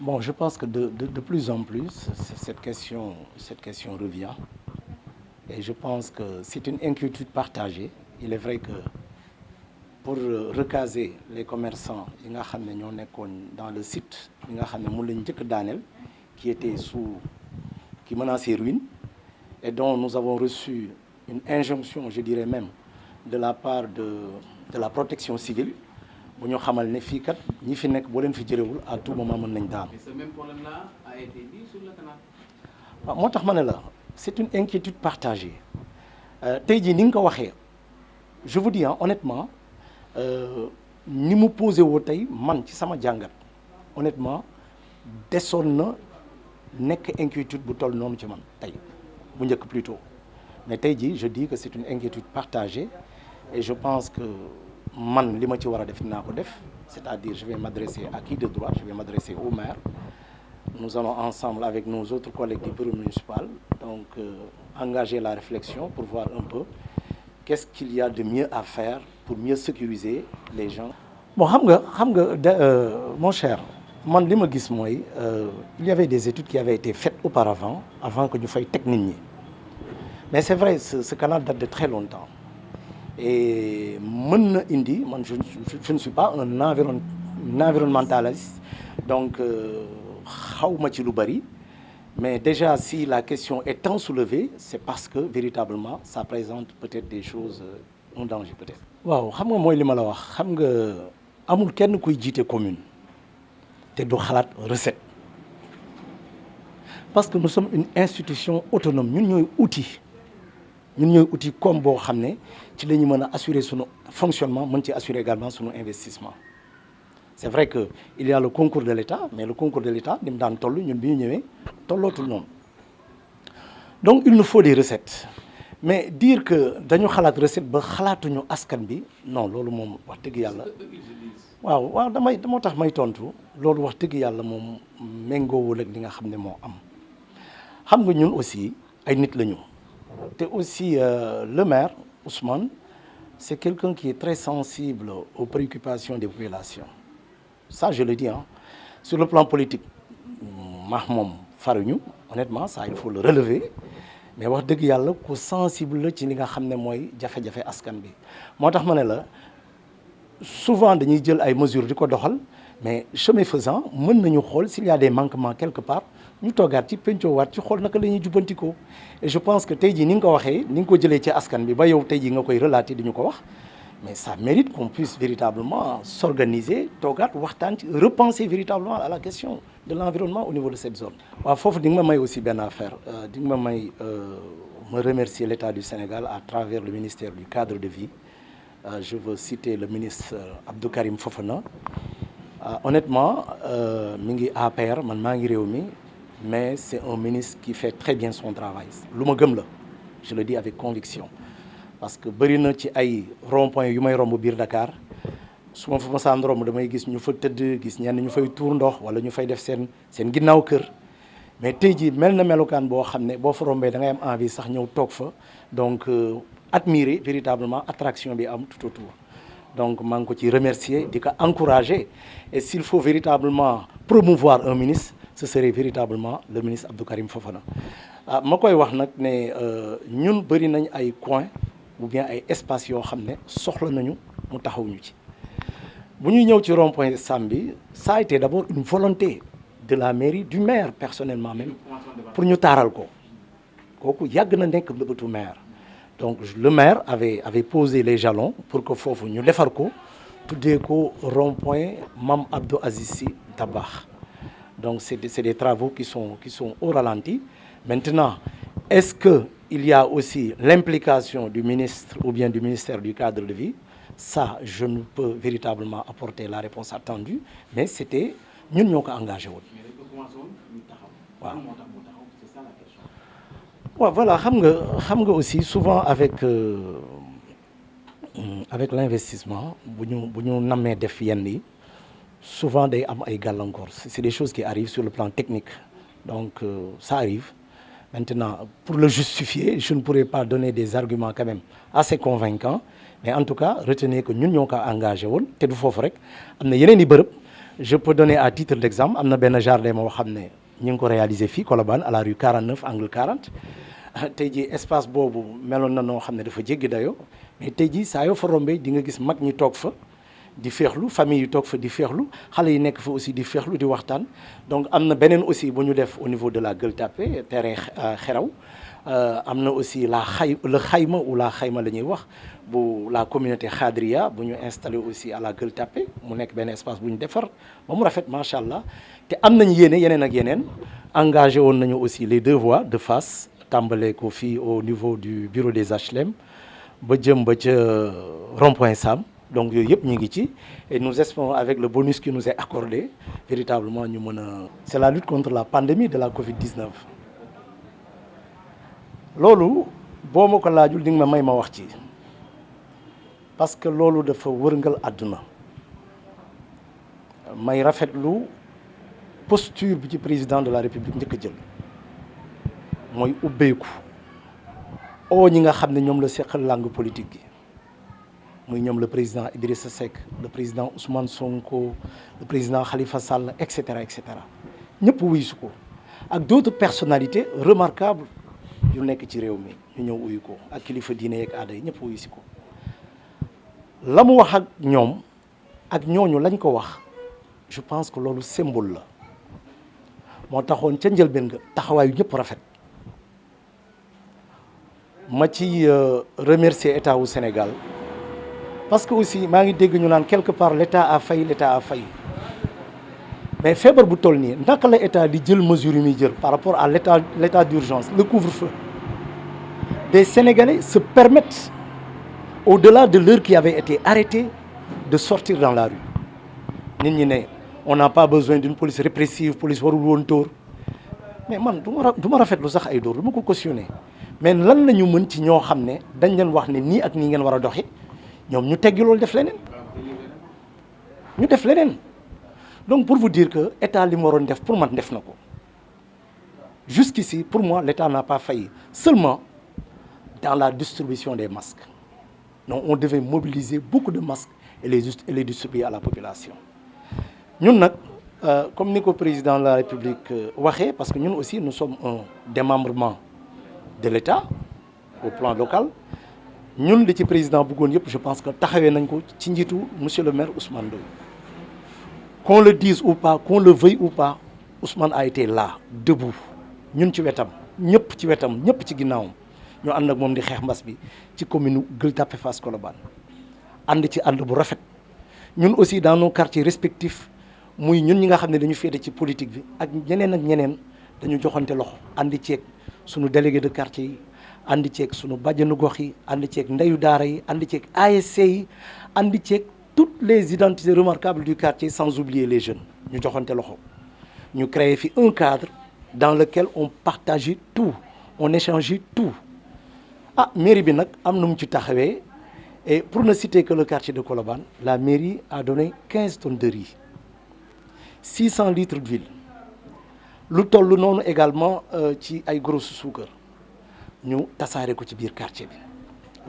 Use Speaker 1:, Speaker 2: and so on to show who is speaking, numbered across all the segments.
Speaker 1: Bon, je pense que de plus en plus, cette question revient. Et je pense que c'est une inquiétude partagée. Il est vrai que pour recaser les commerçants yi nga xam ne ñoo nekkoon dans le site yi nga xam ne mun lañ njëkk daaneel qui était qui menaçait ruine et dont nous avons reçu une injonction, je dirais même, de la part de la protection civile bu ñu xamal ne fii kat ñi fi nekk boo leen fi jëlewul à tout moment mën nañ daanu.
Speaker 2: Mais ce même problème-là a été dit sur le canal.
Speaker 1: waaw moo tax ma ne la c'est une inquiétude partagée tey jii ni nga ko waxee je vous dis honnêtement ni mu posé woo tey man ci sama jàngat honnêtement desoon na nekk inquiétude bu toll noonu ci man tey bu njëkk plutôt mais tey jii je dis que c'est une inquiétude partagée et je pense que man li ma ci war a def dinaa ko def c'est-à-dire je vais m'adresser à qui de droit, je vais m'adresser au maire. Nous allons ensemble avec nos autres collègues du bureau municipal donc engager la réflexion pour voir un peu qu'est-ce qu'il y a de mieux à faire pour mieux sécuriser les gens. Bon xam nga mon cher man li ma gis mooy il y avait des études qui avaient été faites auparavant avant que ñu fay teg nit ñi mais c'est vrai ce canal date de très longtemps et mën na indi man je ne suis pas un environnementaliste donc xawma ci lu bari mais déjà si la question est tant soulevée c'est parce que véritablement ça présente peut-être des choses un danger peut-être. waaw xam nga mooy li ma la wax xam nga amul kenn kuy jiite commune te du xalaat recette parce que nous sommes une institution autonome ñun ñooy outil comme boo xam ne ci la ñu mën a assurer sunu fonctionnement mën ci assurer également sunu investissement. C'est vrai que il y a le concours de l'État mais le concours de l'État ni mu daan toll ñun bi ñu ñëwee tollootul noonu donc il nous faut des recettes mais dire que dañu xalaat recette ba xalaatuñu askan bi non loolu moom wax dëgg yàlla waaw moo tax may tontu loolu wax dëgg yàlla moom méngoowul ak li nga xam ne moo am xam nga ñun aussi ay nit la ñu te aussi le maire Ousmane c'est quelqu'un qui est très sensible aux préoccupations des populations. Ça je le dis sur le plan politique maax moom faruñu honnêtement ça il faut le relever mais wax dëgg yàlla ku sensible la ci li nga xam ne mooy jafe-jafe askan bi moo tax ma ne la souvent dañuy jël ay mesures di ko doxal mais chemin faisant mën nañu xool s'il y a des manquements quelque part ñu toogaat ci pencoowaat ci xool naka la ñuy jubbantikoo et je pense que tey jii ni nga ko waxee ni nga ko jëlee ci askan bi ba yow tey jii nga koy relater di ñu ko wax mais ça mérite qu'on puisse véritablement s'organiser toogaat waxtaan ci repenser véritablement à la question de l'environnement au niveau de cette zone. waaw foofu di nga ma may aussi benn affaire di nga ma may me remercier l'État du Sénégal à travers le ministère du cadre de vie je veux citer le ministre Abdou Karim Fofana honnêtement mi ngi APR man maa ngi réew mi mais c'est un ministre qui fait très bien son travail lu ma gëm la je le dis avec conviction. parce que bëri na ci ay rond-point yu may romb biir Dakar su ma fa masaan romb damay gis ñu fa tëdd gis ñenn ñu fay tuur ndox wala ñu fay def seen ginnaaw kër mais tey jii mel na melukaan boo xam ne boo fa rombee da ngay am envie sax ñëw toog fa donc admirer véritablement attraction bi am tout autour donc maa ngi ko ci remercier di ko encourager et s'il faut véritablement promouvoir un ministre ce serait véritablement le ministre Abdou Karim Fofana ma koy wax nag ne ñun bëri nañ ay coins ou bien ay espaces yoo xam ne soxla nañu mu taxawuñu ci bu ñuy ñëw ci rond-point Sam bi ça a été d'abord une volonté de la mairie du maire personnellement même pour ñu taaral ko kooku yàgg na nekk bëbëtu maire donc le maire avait posé les jalons pour que foofu ñu defar ko tuddee ko rond-point Mame Abdou Aziz Sy Dabakh donc c'est des travaux qui sont au ralenti maintenant est-ce que il y a aussi l'implication du ministre ou bien du ministère du cadre de vie ça je ne peux véritablement apporter la réponse attendue mais c'était ñun ñoo ko engagé woon waaw waaw voilà xam nga aussi souvent avec l'investissement bu ñu nammee def yenn yi souvent day am ay gàllankoor c'est des choses qui arrivent sur le plan technique donc ça arrive maintenant pour le justifier je ne pourrais pas donner des arguments quand même assez convaincants mais en tout cas retenez que ñun ñoo ko engagé woon te du foofu rek am na yeneen i bërëb je peux donner à titre d'exemple am na benn jardin moo xam ne ñu ngi ko réaliser fii Colobane à la rue 49 angle 40 tey jii espace boobu meloon na noo xam ne dafa jéggi dayoo mais tey jii saa yoo fa rombee di nga gis mag ñi toog fa di féexlu famille yi toog fa di féexlu xale yi nekk fa aussi di féexlu di waxtaan donc am na beneen aussi bu ñu def au niveau de la Gueule Tapée terrain Xeraw am na aussi le xayma ou la xayma la ñuy wax bu la communauté Khadria bu ñu installé aussi à la Gueule Tapée mu nekk benn espace bu ñu defar ba mu rafet macha allah te am nañu yeneen ak yeneen engagé woon nañu aussi les 2 voies de face tàmbalee ko fii au niveau du bureau des HLM ba jëm ba ca rond-point Sam donc yooyu yëpp ñu ngi ci et nous espérons avec le bonus qui nous est accordé véritablement ñu mën a. c'est la lutte contre la pandémie de la Covid-19 loolu boo ma ko laajul di nga ma may ma wax ci parce que loolu dafa wërngal àdduna may rafetlu posture bi ci président de la République njëkk a jël mooy ubbeeku oo ñi nga xam ne ñoom la seqal langue politique gi muy ñoom le président Idrissa Seck le président Ousmane Sonko le président Khalifa Sall et cetera ñëpp wuyu si ko ak d'autres personnalités remarquables yu nekk ci réew mi ñu ñëw uyu ko ak kilifa diine yeeg aada yi ñëpp wuyu si ko la mu wax ak ñoom ak ñooñu lañ ko wax je pense que loolu symbole la moo taxoon ca njëlbeen nga taxawaayu ñëpp rafet ma ci remercier état wu Sénégal parce que aussi maa ngi dégg ñu naan quelque part l'état a failli mais feebar bu toll nii naka la état di jël mesure yu muy jël par rapport à l'état d'urgence le couvre-feu des Sénégalais se permettent au-delà de l'heure qui avait été arrêtée de sortir dans la rue nit ñi ne on n'a pas besoin d'une police répressive police warul woon dóor mais man du ma rafetlu sax ay dóor du ma ko cautionner mais lan la ñu mën ci ñoo xam ne dañ leen wax ne nii ak nii ngeen war a doxi ñoom ñu teggi loolu def leneen donc pour vous dire que état li mu waroon def pour man def na ko jusqu'ici pour moi l'état n'a pas failli seulement dans la distribution des masques donc on devait mobiliser beaucoup de masques et les distribuer à la population ñun nag comme ni ko président de la République waxee parce que ñun aussi nous sommes un démembrement de l'État au plan local ñun li ci président bëggoon yëpp je pense que taxawee nañ ko ci njiitu monsieur le maire Ousmane Ndoye qu'on le dise ou pas qu'on le veuille ou pas Ousmane a été là debout ñun ci wetam ñëpp ci wetam ñëpp ci ginnaawam ñoo ànd ak moom di xeex mbas bi ci commune Gueule Tapée Fass Colobane ànd ci ànd bu rafet ñun aussi dans nos quartiers respectifs muy ñun ñi nga xam ne dañu féete ci politique bi ak ñeneen dañu joxante loxo ànd ceeg sunu délégué de quartier yi ànd ceeg sunu bàjjenu gox yi ànd ceeg ndeyu daara yi ànd ceeg ASC yi ànd ceeg toutes les identités remarquables du quartier sans oublier les jeunes ñu joxante loxo ñu créé fi un cadre dans lequel on partageait tout on échangeait tout mairie bi nag am na mu ci taxawee et pour ne citer que le quartier de Colobane la mairie a donné 15 tonnes de riz 600 litres d'huile lu toll noonu également ci ay grosses suukar ñu tasaare ko ci biir quartier bi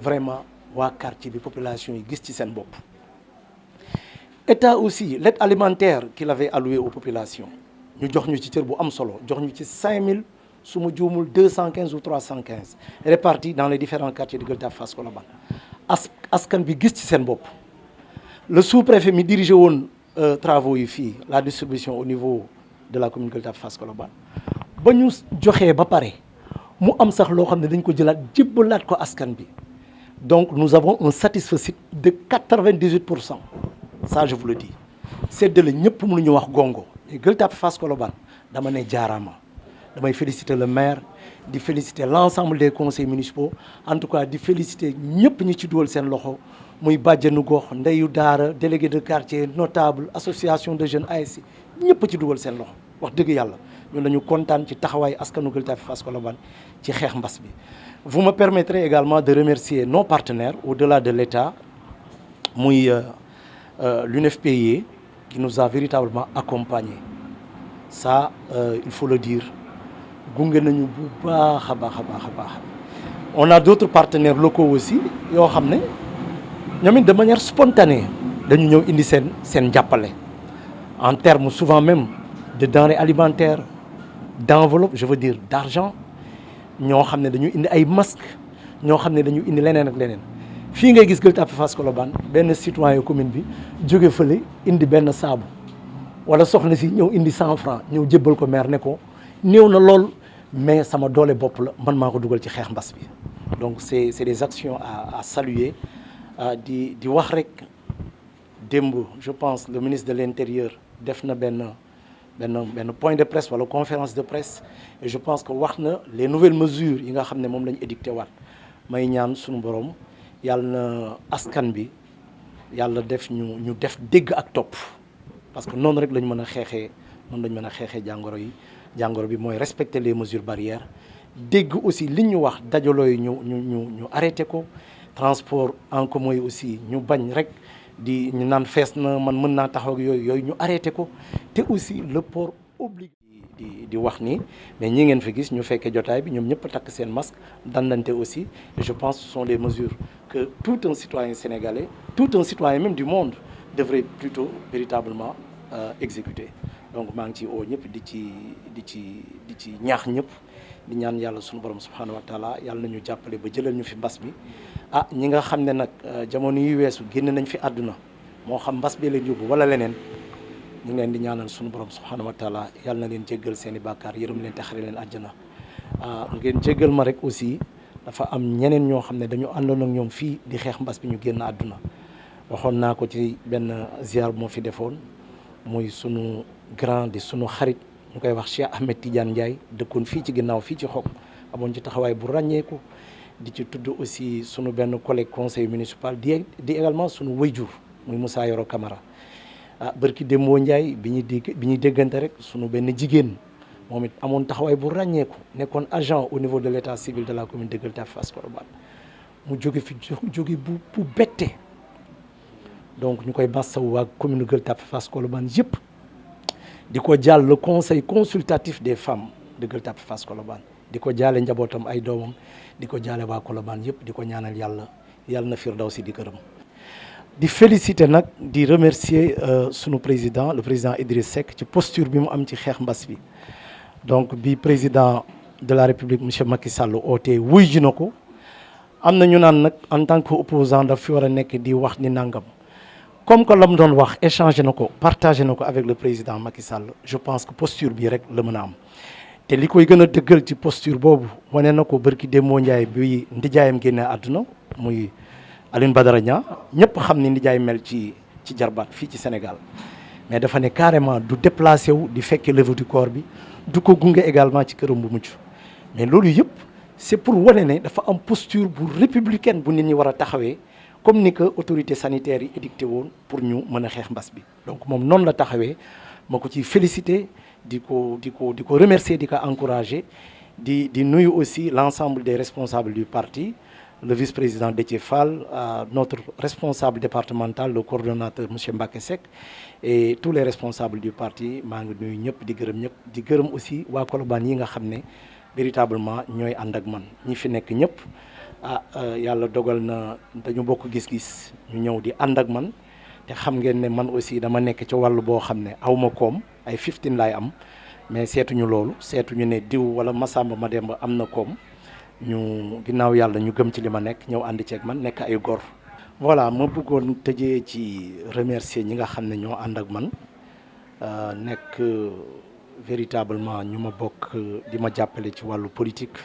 Speaker 1: vraiment waa quartier bi population yi gis ci seen bopp état aussi l'aide alimentaire qu'il avait allouée aux populations ñu jox ñu ci cër bu am solo jox ñu ci 5000 su ma juumul 215 ou 315 répartis dans les différents quartiers de Gueule Tapée Fass Colobane askan bi gis ci seen bopp le sous-préfet mi dirigé woon travaux yi fii la distribution au niveau de la commune Gueule Tapée Fass Colobane ba ñu joxee ba pare mu am sax loo xam ne dañ ko jëlaat jébbalaat ko askan bi donc nous avons un satisfecit de 98%. Ça je vous le dis séddale ñëpp mënuñu wax gongo Gueule Tapée Fass Colobane dama ne jaaraama damay féliciter le maire di féliciter l'ensemble des conseils municipaux en tout cas di féliciter ñëpp ñi ci dugal seen loxo muy bàjjenu gox ndeyu daara délégué de quartier notable association de jeunes ASC ñëpp ci dugal seen loxo wax dëgg yàlla ñun dañu kontaan ci taxawaay askanu Gueule Tapée Fass Colobane ci xeex mbas bi. Vous me permettrez également de remercier nos partenaires au-delà de l'État muy l'UNFPI qui nous a véritablement accompagnés ça il faut le dire gunge nañu bu baax a baax. On a d'autres partenaires locaux aussi yoo xam ne ñoom it de manière spontanée dañu ñëw indi seen jàppale en termes souvent même de denrées alimentaires, d'enveloppe, je veux dire d'argent. ñoo xam ne dañu indi ay masques ñoo xam ne dañu indi leneen ak leneen fii ngay gis Gueule Tapée Fass Colobane benn citoyen commune bi jóge fële indi benn saabu wala soxna si ñëw indi 100 francs ñëw jébbal ko maire ne ko néew na lool mais sama doole bopp la man maa ko dugal ci xeex mbas bi. donc c'est des actions à saluer di wax rek démb je pense le ministre de l'Intérieur def na benn point de presse wala conférence de presse et je pense que wax na les nouvelles mesures yi nga xam ne moom la ñu édicté waat may ñaan suñu borom yàlla na askan bi yàlla def ñu def dégg ak topp parce que noonu rek la ñu mën a xeexee jàngoro bi mooy respecter les mesures barrières dégg aussi li ñu wax dajaloo yi ñu arrêté ko transport en commun yi aussi ñu bañ rek ñu naan fees na man mën naa taxaw ak yooyu ñu arrêté ko te aussi le port obligé di wax ni mais ñi ngeen fi gis ñu fekkee jotaay bi ñoom ñëpp takk seen masque dandante aussi et je pense que ce sont des mesures que tout un citoyen sénégalais tout un citoyen même du monde devrait plutôt véritablement exécuter donc maa ngi ci oo ñëpp di ci ñaax ñëpp di ñaan yàlla suñu borom subhanahu wa taala yàlla nañu jàppale ba jëlal ñu fi mbas bi ñi nga xam ne nag jamono yi weesu génn nañ fi àdduna moo xam mbas bi leen yóbbu wala leneen ñu ngi leen di ñaanal suñu borom subhanahu wa taala yàlla na leen jéggal seen i bàkkaar yërëm leen te xare leen àjjana ngeen jéggal ma rek aussi dafa am ñeneen ñoo xam ne dañu àndoon ak ñoom fii di xeex mbas bi ñu génn àdduna waxoon naa ko ci benn ziar moo fi defoon muy sunu grand di sunu xarit ñu koy wax Cheikh Ahmed Tidiane Ndiaye dëkkoon fii ci ginnaaw fii ci Xog amoon ci taxawaay bu ràññeeku di ci tudd aussi sunu benn collègue conseil municipal di également sunu wayjur muy Moussa Yoro Camara bërki Dembo Ndiaye bi ñuy déggante rek sunu benn jigéen moom it amoon taxawaay bu ràññeeku nekkoon agent au niveau de l'état civil de la commune de Gueule Tapée Fass Colobane mu jóge fi jóge bu bette donc ñu koy massawu waa commune Gueule Tapée Fass Colobane yëpp di ko jàll le conseil consultatif des femmes de Gueule Tapée Fass Colobane di ko jaale njabootam ay doomam di ko jaale waa Colobane yëpp di ko ñaanal yàlla na Firdawsi di këram. di féliciter nag di remercier sunu président le président Idriss Seck ci posture bi mu am ci xeex mbas bi donc bi président de la République monsieur Macky Sall ootee wuy ji na ko am na ñu naan nag en tant que opposant daf fi war a nekk di wax ni nangam. comme que la mu doon wax échangé na ko partagé na ko avec le président Macky Sall je pense que posture bii rek la mën a am te li koy gën a dëggal ci posture boobu wane na ko bërki Dembo Ndiaye bi ndijaayam génne àdduna muy Alioune Badara Niang ñëpp xam ni ndijaay mel ci jarbaat fii ci Sénégal mais dafa ne carrément du déplacé wu di fekkee levée du corps bi du ko gunge également ci këram bu mujj mais loolu yëpp c'est pour wane ne dafa am posture bu républicaine bu nit ñi war a taxawee comme ni que autorités sanitaires yi édicté woon pour ñu mën a xeex mbas bi donc moom noonu la taxawee ma ko ciy féliciter di ko remercier di ko encourager di nuyu aussi l'ensemble des responsables du parti le vice-président Déthié Fall notre responsable départemental le coordonnateur monsieur Mbacké Seck et tous les responsables du parti maa ngi nuyu ñëpp di gërëm ñëpp di gërëm aussi waa Colobane yi nga xam ne véritablement ñooy ànd ak man ñi fi nekk ñëpp yàlla dogal na dañu bokk gis-gis ñu ñëw di ànd ak man te xam ngeen ne man aussi dama nekk ci wàllu boo xam ne awma koom ay 15 laay am mais seetuñu loolu seetuñu ne diw wala Masamba Mademba am na koom ñu ginnaaw yàlla ñu gëm ci li ma nekk ñëw ànd ceeg man nekk ay gor. voilà ma bëggoon tëjee ci remercier ñi nga xam ne ñoo ànd ak man nekk véritablement ñu ma bokk di ma jàppale ci wàllu politique.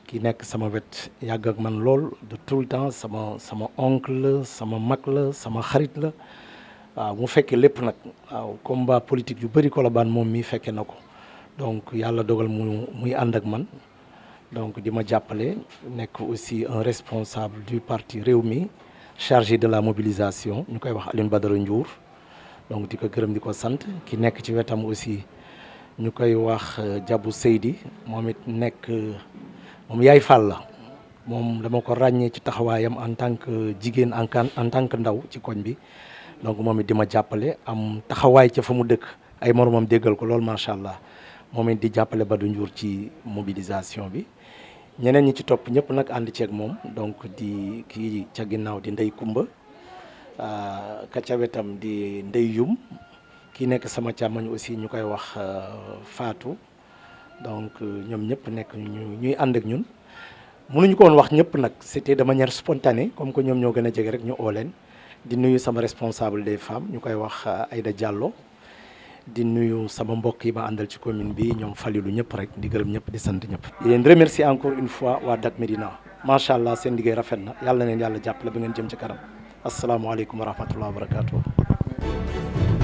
Speaker 1: ki nekk sama wet yàgg ak man lool de tout le temps sama oncle la sama mag la sama xarit la waaw mu fekkee lépp nag waaw combat politique yu bëri Colobane moom mi fekke na ko donc yàlla dogal muy ànd ak man donc di ma jàppale nekk aussi un responsable du parti Rewmi chargé de la mobilisation ñu koy wax Alioune Badara Ndiour donc di ko gërëm di ko sant ki nekk ci wetam aussi ñu koy wax Diabou Seydi moom it nekk moom yaay Fall la moom dama ko ràññee ci taxawaayam en tant que jigéen en tant que ndaw ci koñ bi donc moom it di ma jàppale am taxawaay ca fa mu dëkk ay moromam déggal ko loolu macha allah moom it di jàppale Badou Ndiour ci mobilisation bi ñeneen ñi ci topp ñëpp nag ànd ceeg moom donc di kii ca ginnaaw di Ndey Kumba ka ca wetam di Ndey Yum kii nekk sama càmmoñ aussi ñu koy wax Fatou donc ñoom ñëpp nekk ñuy ànd ak ñun mënuñu ko woon wax ñëpp nag c'était de manière spontanée comme que ñoom ñoo gën a jege rek ñu oo leen di nuyu sama responsable des femmes ñu koy wax Aïda Diallo di nuyu sama mbokk yi ma àndal ci commune bi ñoom Falilou ñëpp rek di gërëm ñëpp di sant ñëpp. di leen remercier encore une fois waa Dak Médina macha allah seen liggéey rafet na yàlla na leen yàlla jàppale ba ngeen jëm ci kanam asalaamaaleykum wa rahmatullah wa barakatuh.